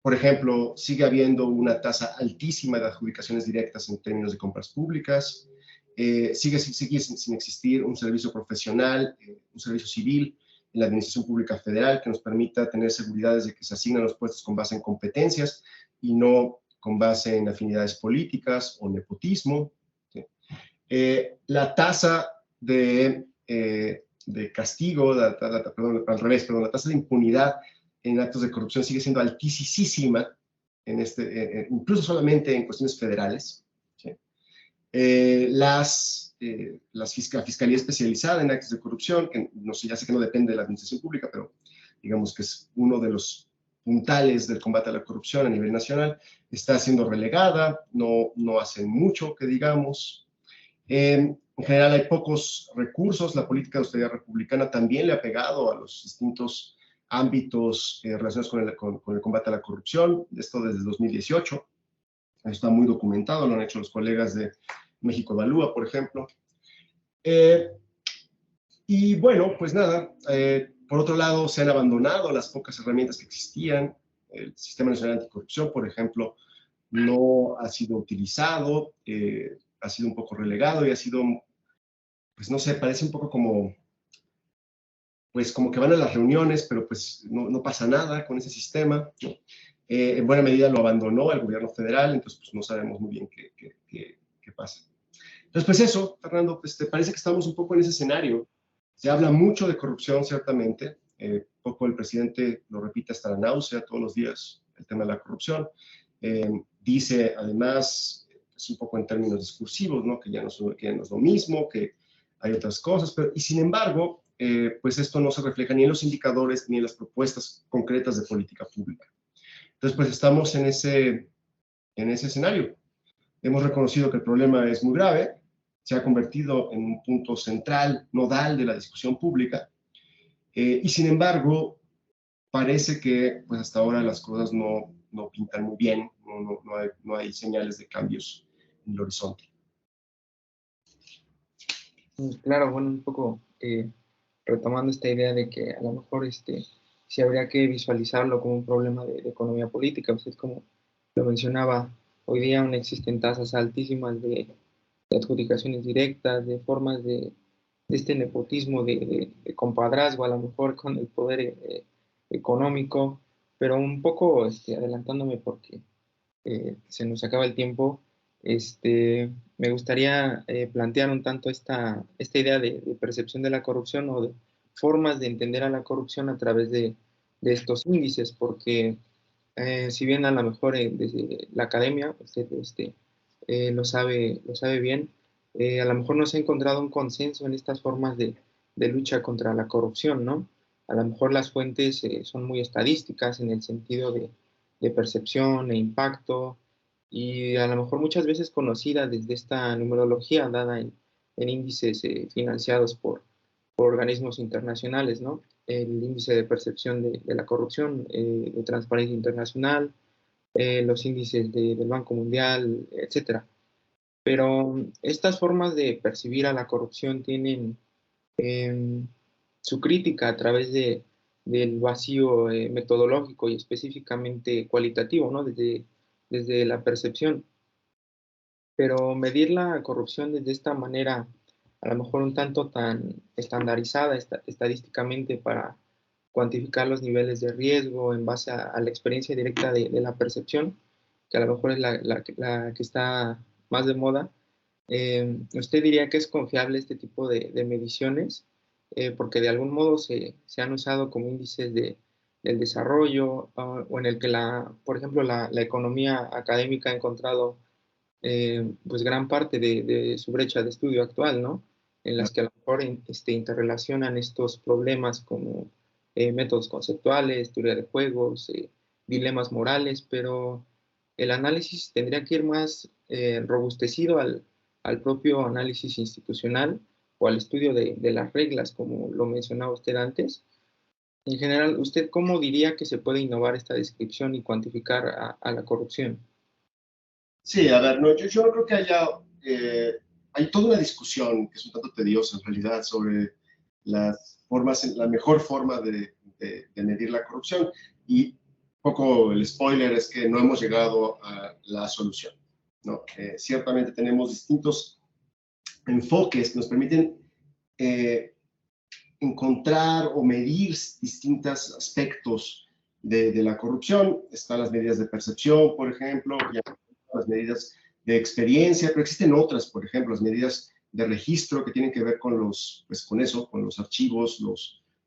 Por ejemplo, sigue habiendo una tasa altísima de adjudicaciones directas en términos de compras públicas, sigue sin existir un servicio profesional, un servicio civil en la administración pública federal que nos permita tener seguridades de que se asignan los puestos con base en competencias y no con base en afinidades políticas o nepotismo. ¿Sí? La tasa de castigo, perdón, al revés, perdón, la tasa de impunidad en actos de corrupción sigue siendo altísima, incluso solamente en cuestiones federales. ¿Sí? La Fiscalía Especializada en Actos de Corrupción, que no sé, ya sé que no depende de la administración pública, pero digamos que es uno de los puntales del combate a la corrupción a nivel nacional, está siendo relegada, no hacen mucho, que digamos. En general hay pocos recursos, la política de austeridad republicana también le ha pegado a los distintos ámbitos relacionados con el combate a la corrupción, esto desde 2018, está muy documentado, lo han hecho los colegas de México Evalúa, por ejemplo. Y bueno, pues nada, por otro lado se han abandonado las pocas herramientas que existían, el Sistema Nacional Anticorrupción, por ejemplo, no ha sido utilizado, ha sido un poco relegado y ha sido, pues no sé, parece un poco como, pues como que van a las reuniones, pero pues no pasa nada con ese sistema, ¿no? En buena medida lo abandonó el gobierno federal, entonces pues no sabemos muy bien qué pasa. Entonces pues eso, Fernando, pues te parece que estamos un poco en ese escenario. Se habla mucho de corrupción, ciertamente, poco el presidente lo repite hasta la náusea todos los días, el tema de la corrupción. Dice además, es un poco en términos discursivos, ¿no? Que ya no es lo mismo, que hay otras cosas, y sin embargo, pues esto no se refleja ni en los indicadores ni en las propuestas concretas de política pública. Entonces, pues estamos en ese escenario. Hemos reconocido que el problema es muy grave, se ha convertido en un punto central, nodal de la discusión pública, y sin embargo, parece que pues hasta ahora las cosas no pintan muy bien, no hay señales de cambios en el horizonte. Claro, bueno, un poco retomando esta idea de que a lo mejor sí habría que visualizarlo como un problema de economía política. Usted, como lo mencionaba, hoy día aún existen tasas altísimas de adjudicaciones directas, de formas de este nepotismo de compadrazgo, a lo mejor con el poder económico, pero un poco adelantándome porque se nos acaba el tiempo. Me gustaría plantear un tanto esta idea de percepción de la corrupción o de formas de entender a la corrupción a través de estos índices, porque si bien a lo mejor desde la academia, usted lo sabe bien, a lo mejor no se ha encontrado un consenso en estas formas de lucha contra la corrupción, ¿no? A lo mejor las fuentes son muy estadísticas en el sentido de percepción e impacto, y a lo mejor muchas veces conocida desde esta numerología dada en índices financiados por organismos internacionales, ¿no? El índice de percepción de la corrupción, de Transparencia Internacional, los índices del Banco Mundial, etcétera. Pero estas formas de percibir a la corrupción tienen eh, su crítica a través del vacío metodológico y específicamente cualitativo, ¿no? Desde la percepción. Pero medir la corrupción desde esta manera, a lo mejor un tanto tan estandarizada estadísticamente para cuantificar los niveles de riesgo en base a la experiencia directa de la percepción, que a lo mejor es la que está más de moda. ¿Usted diría que es confiable este tipo de mediciones? Porque de algún modo se han usado como índices del desarrollo, o en el que, por ejemplo, la economía académica ha encontrado pues gran parte de su brecha de estudio actual, ¿no? En las que a lo mejor interrelacionan estos problemas como métodos conceptuales, teoría de juegos, dilemas morales, pero el análisis tendría que ir más robustecido al propio análisis institucional o al estudio de las reglas, como lo mencionaba usted antes. En general, ¿usted cómo diría que se puede innovar esta descripción y cuantificar a la corrupción? Sí, a ver, no, yo no creo que hay toda una discusión que es un tanto tediosa en realidad sobre la mejor forma de medir la corrupción, y un poco el spoiler es que no hemos llegado a la solución, ¿no? Ciertamente tenemos distintos enfoques que nos permiten encontrar o medir distintos aspectos de la corrupción. Están las medidas de percepción, por ejemplo, y las medidas de experiencia, pero existen otras, por ejemplo, las medidas de registro que tienen que ver con con eso, con los archivos,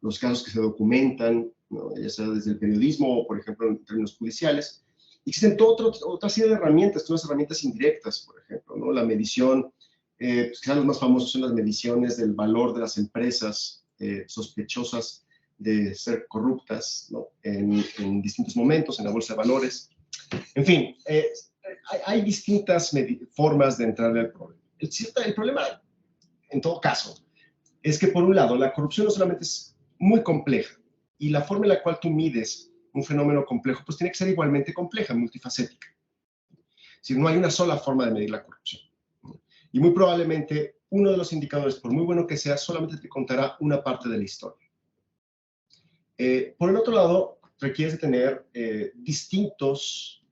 los casos que se documentan, ¿no? Ya sea desde el periodismo o, por ejemplo, en términos judiciales. Existen otra serie de herramientas, todas las herramientas indirectas, por ejemplo, ¿no? La medición, pues quizás los más famosos son las mediciones del valor de las empresas sospechosas de ser corruptas, ¿no? En distintos momentos, en la bolsa de valores. En fin, hay distintas formas de entrarle al problema. El problema, en todo caso, es que por un lado, la corrupción no solamente es muy compleja, y la forma en la cual tú mides un fenómeno complejo, pues tiene que ser igualmente compleja, multifacética. Es decir, no hay una sola forma de medir la corrupción. Y muy probablemente uno de los indicadores, por muy bueno que sea, solamente te contará una parte de la historia. Por el otro lado, requieres de tener distintos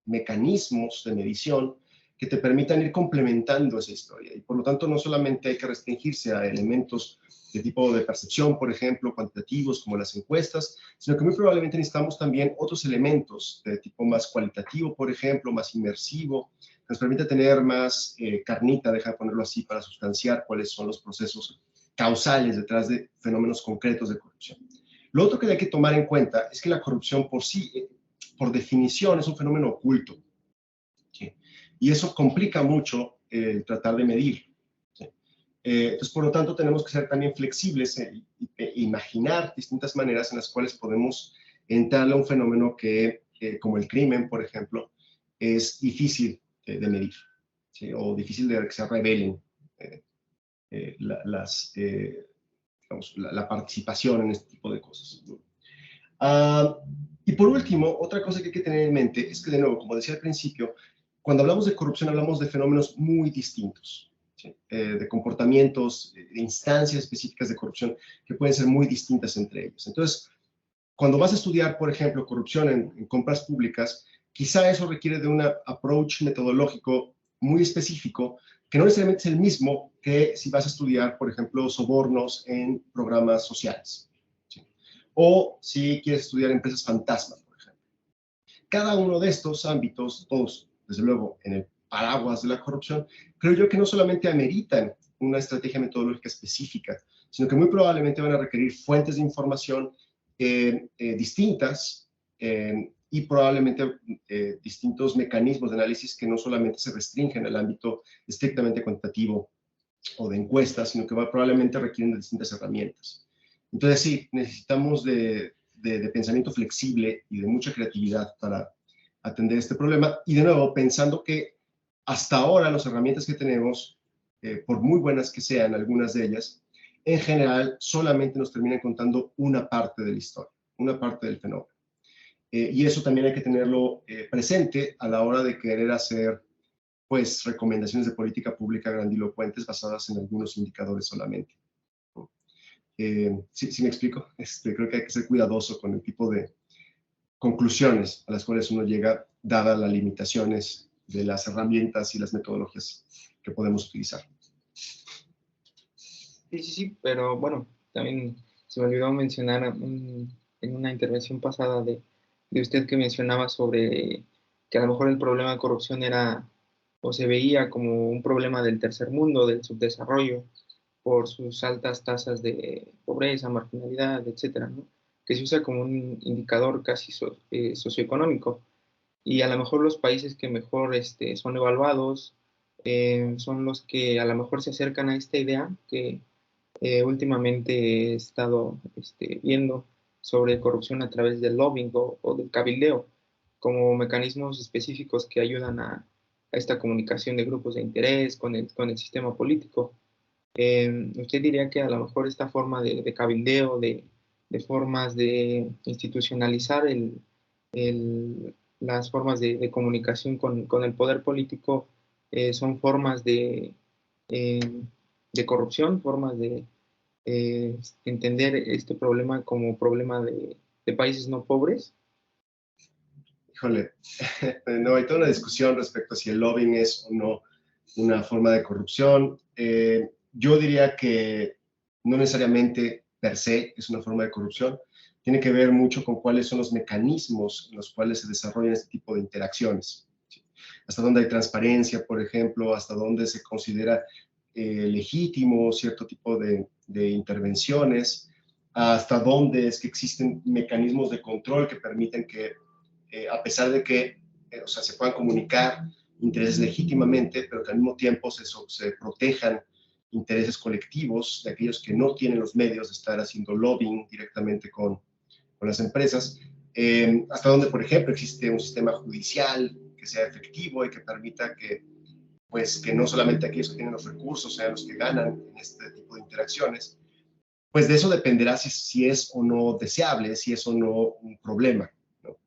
mecanismos de medición que te permitan ir complementando esa historia. Y por lo tanto, no solamente hay que restringirse a elementos de tipo de percepción, por ejemplo, cuantitativos como las encuestas, sino que muy probablemente necesitamos también otros elementos de tipo más cualitativo, por ejemplo, más inmersivo, que nos permite tener más carnita, deja de ponerlo así, para sustanciar cuáles son los procesos causales detrás de fenómenos concretos de corrupción. Lo otro que hay que tomar en cuenta es que la corrupción por sí, por definición, es un fenómeno oculto. ¿Sí? Y eso complica mucho el tratar de medir. ¿Sí? Entonces, por lo tanto, tenemos que ser también flexibles e imaginar distintas maneras en las cuales podemos entrarle a un fenómeno que, como el crimen, por ejemplo, es difícil de medir, ¿sí? O difícil de que se revelen digamos, la participación en este tipo de cosas. Y por último, otra cosa que hay que tener en mente es que, de nuevo, como decía al principio, cuando hablamos de corrupción hablamos de fenómenos muy distintos, ¿sí? De comportamientos, de instancias específicas de corrupción que pueden ser muy distintas entre ellos. Entonces, cuando vas a estudiar, por ejemplo, corrupción en compras públicas, quizá eso requiere de un approach metodológico muy específico, que no necesariamente es el mismo que si vas a estudiar, por ejemplo, sobornos en programas sociales, ¿sí? O si quieres estudiar empresas fantasma, por ejemplo. Cada uno de estos ámbitos, todos, desde luego, en el paraguas de la corrupción, creo yo que no solamente ameritan una estrategia metodológica específica, sino que muy probablemente van a requerir fuentes de información distintas y probablemente distintos mecanismos de análisis que no solamente se restringen al ámbito estrictamente cuantitativo o de encuestas, sino que probablemente requieren de distintas herramientas. Entonces sí, necesitamos de pensamiento flexible y de mucha creatividad para atender este problema. Y de nuevo, pensando que hasta ahora las herramientas que tenemos, por muy buenas que sean algunas de ellas, en general solamente nos terminan contando una parte de la historia, una parte del fenómeno. Y eso también hay que tenerlo presente a la hora de querer hacer pues recomendaciones de política pública grandilocuentes basadas en algunos indicadores solamente. ¿Sí me explico? Creo que hay que ser cuidadoso con el tipo de conclusiones a las cuales uno llega, dadas las limitaciones de las herramientas y las metodologías que podemos utilizar. Sí, pero bueno, también se me olvidó mencionar en una intervención pasada de usted que mencionaba sobre que a lo mejor el problema de corrupción era o se veía como un problema del tercer mundo, del subdesarrollo, por sus altas tasas de pobreza, marginalidad, etcétera, ¿no? Que se usa como un indicador casi socioeconómico. Y a lo mejor los países que mejor son evaluados son los que a lo mejor se acercan a esta idea que últimamente he estado viendo sobre corrupción a través del lobbying o del cabildeo, como mecanismos específicos que ayudan a esta comunicación de grupos de interés con el sistema político. ¿Usted diría que a lo mejor esta forma de cabildeo, de formas de institucionalizar las formas de comunicación con el poder político son formas eh, de corrupción, formas de entender este problema como problema de países no pobres? Híjole, no, hay toda una discusión respecto a si el lobbying es o no una forma de corrupción. Yo diría que no necesariamente per se es una forma de corrupción, tiene que ver mucho con cuáles son los mecanismos en los cuales se desarrollan este tipo de interacciones. ¿Sí? Hasta dónde hay transparencia, por ejemplo, hasta dónde se considera legítimo cierto tipo de intervenciones, hasta dónde es que existen mecanismos de control que permiten que, a pesar de que o sea, se puedan comunicar intereses legítimamente, pero que al mismo tiempo se protejan intereses colectivos de aquellos que no tienen los medios de estar haciendo lobbying directamente con las empresas, hasta donde, por ejemplo, existe un sistema judicial que sea efectivo y que permita que, pues, que no solamente aquellos que tienen los recursos sean los que ganan en este tipo de interacciones, pues de eso dependerá si es o no deseable, si es o no un problema, ¿no?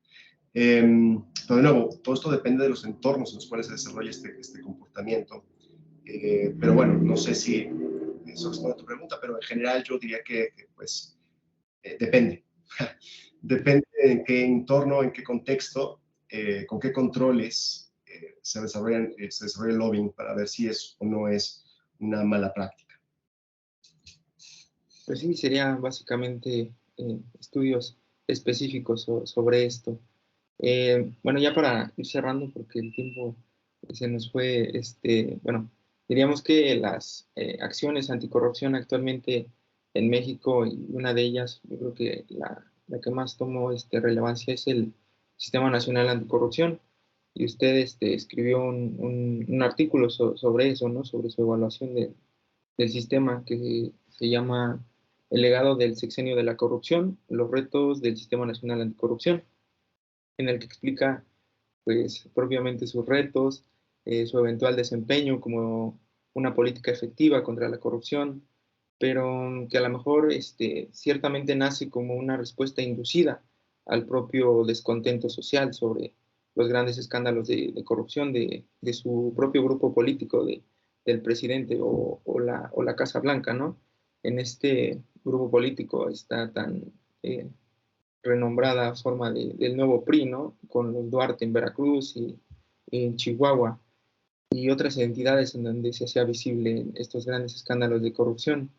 Pero de nuevo, todo esto depende de los entornos en los cuales se desarrolla este comportamiento. Pero bueno, no sé si eso responde a tu pregunta, pero en general yo diría que pues, depende. Depende en qué entorno, en qué contexto, con qué controles se desarrolla el lobbying para ver si es o no es una mala práctica. Pues sí, sería básicamente estudios específicos sobre esto. Bueno, ya para ir cerrando, porque el tiempo se nos fue, bueno, diríamos que las acciones anticorrupción actualmente en México, y una de ellas, yo creo que la que más tomó relevancia es el Sistema Nacional Anticorrupción. Y usted escribió un artículo sobre eso, ¿no? Sobre su evaluación del sistema que se llama El legado del sexenio de la corrupción, los retos del Sistema Nacional Anticorrupción, en el que explica pues propiamente sus retos, su eventual desempeño como una política efectiva contra la corrupción, pero que a lo mejor ciertamente nace como una respuesta inducida al propio descontento social sobre los grandes escándalos de corrupción de su propio grupo político, del presidente o la Casa Blanca, ¿no? En este grupo político está tan renombrada forma del nuevo PRI, ¿no? Con los Duarte en Veracruz y en Chihuahua y otras entidades en donde se hacía visible estos grandes escándalos de corrupción.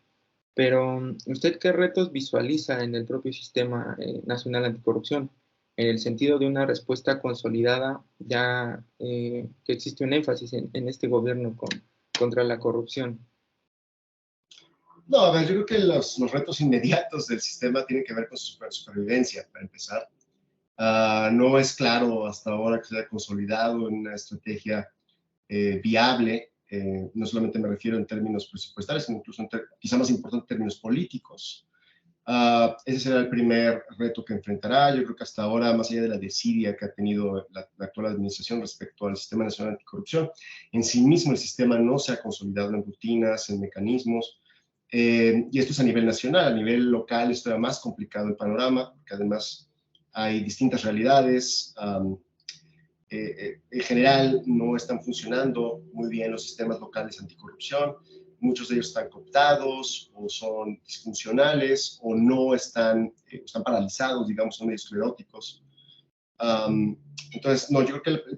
Pero, ¿usted qué retos visualiza en el propio sistema nacional anticorrupción? En el sentido de una respuesta consolidada, ya que existe un énfasis en este gobierno contra la corrupción. No, a ver, yo creo que los retos inmediatos del sistema tienen que ver con su supervivencia, para empezar. No es claro hasta ahora que se haya consolidado en una estrategia viable. No solamente me refiero en términos presupuestarios, sino incluso quizá más importante en términos políticos. Ese será el primer reto que enfrentará. Yo creo que hasta ahora, más allá de la desidia que ha tenido la actual administración respecto al Sistema Nacional Anticorrupción, en sí mismo el sistema no se ha consolidado en rutinas, en mecanismos, y esto es a nivel nacional. A nivel local esto era más complicado el panorama, porque además hay distintas realidades. En general no están funcionando muy bien los sistemas locales anticorrupción. Muchos de ellos están cooptados o son disfuncionales o no están paralizados, digamos, son medio escleróticos. Entonces, no, yo creo que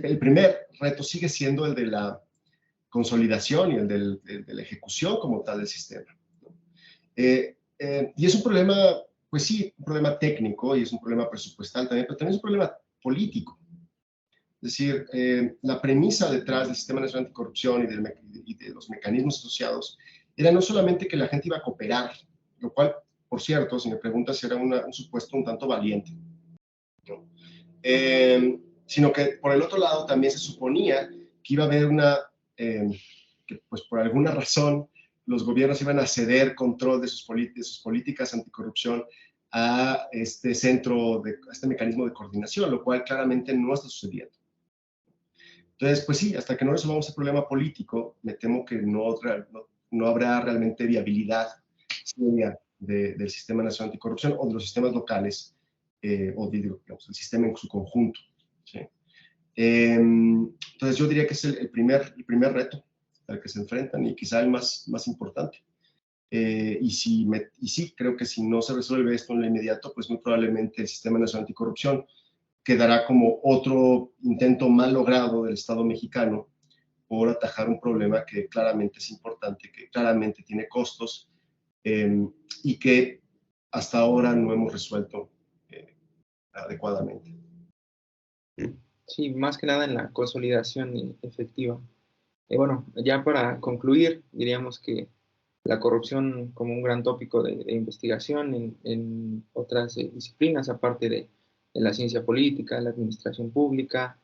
el primer reto sigue siendo el de la consolidación y el de la ejecución como tal del sistema, ¿no? Y es un problema, pues sí, un problema técnico y es un problema presupuestal también, pero también es un problema político. Es decir, la premisa detrás del Sistema Nacional Anticorrupción y de los mecanismos asociados era no solamente que la gente iba a cooperar, lo cual, por cierto, si me preguntas, era un supuesto un tanto valiente, ¿no? Sino que por el otro lado también se suponía que iba a haber que pues por alguna razón los gobiernos iban a ceder control de sus políticas anticorrupción a este a este mecanismo de coordinación, lo cual claramente no está sucediendo. Entonces, pues sí, hasta que no resolvamos el problema político, me temo que no habrá realmente viabilidad seria del Sistema Nacional Anticorrupción o de los sistemas locales, o digamos, el sistema en su conjunto, ¿sí? Entonces yo diría que es el primer reto al que se enfrentan y quizá el más importante. Y sí, creo que si no se resuelve esto en lo inmediato, pues muy probablemente el Sistema Nacional Anticorrupción quedará como otro intento mal logrado del Estado mexicano por atajar un problema que claramente es importante, que claramente tiene costos y que hasta ahora no hemos resuelto adecuadamente. Sí, más que nada en la consolidación efectiva. Bueno, ya para concluir, diríamos que la corrupción como un gran tópico de investigación en otras disciplinas, aparte de la ciencia política, la administración pública,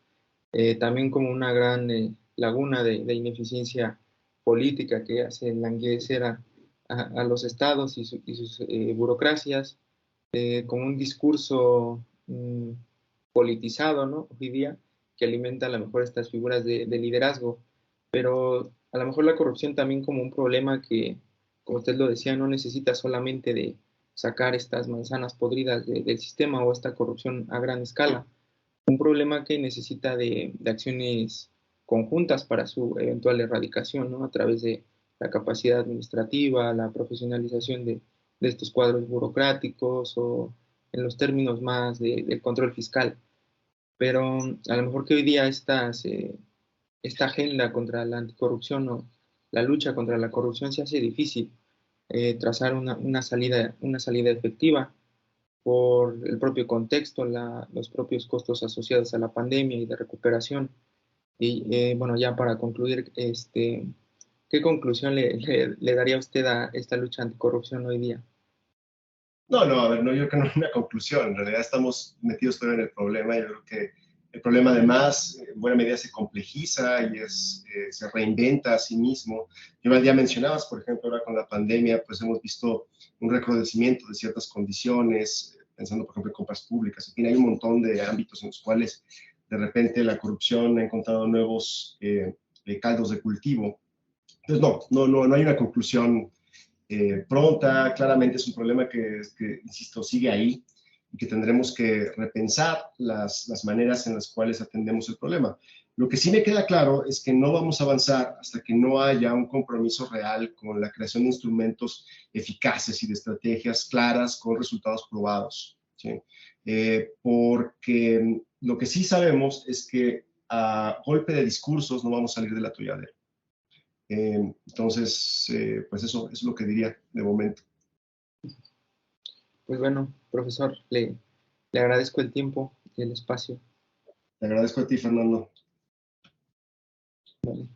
también como una gran laguna de ineficiencia política que hace languidecer a los estados y sus burocracias, como un discurso politizado, ¿no? Hoy día, que alimenta a lo mejor estas figuras de liderazgo, pero a lo mejor la corrupción también como un problema que, como usted lo decía, no necesita solamente de sacar estas manzanas podridas del sistema o esta corrupción a gran escala, un problema que necesita de acciones conjuntas para su eventual erradicación, ¿no? A través de la capacidad administrativa, la profesionalización de estos cuadros burocráticos o en los términos más del control fiscal. Pero a lo mejor que hoy día esta agenda contra la anticorrupción o la lucha contra la corrupción se hace difícil trazar una salida efectiva por el propio contexto, los propios costos asociados a la pandemia y de recuperación. Y bueno, ya para concluir, ¿qué conclusión le daría usted a esta lucha anticorrupción hoy día? No, no, a ver, no, yo creo que no es una conclusión. En realidad estamos metidos todavía en el problema. Yo creo que el problema además en buena medida se complejiza y se reinventa a sí mismo. Yo ya mencionabas, por ejemplo, ahora con la pandemia, pues hemos visto un recrudecimiento de ciertas condiciones, pensando, por ejemplo, en compras públicas. En fin, hay un montón de ámbitos en los cuales de repente la corrupción ha encontrado nuevos caldos de cultivo. Entonces, no hay una conclusión pronta. Claramente es un problema que, insisto, sigue ahí y que tendremos que repensar las maneras en las cuales atendemos el problema. Lo que sí me queda claro es que no vamos a avanzar hasta que no haya un compromiso real con la creación de instrumentos eficaces y de estrategias claras con resultados probados, ¿sí? Porque lo que sí sabemos es que a golpe de discursos no vamos a salir del atolladero. Entonces, pues eso es lo que diría de momento. Pues bueno, profesor, le agradezco el tiempo y el espacio. Te agradezco a ti, Fernando. Vale.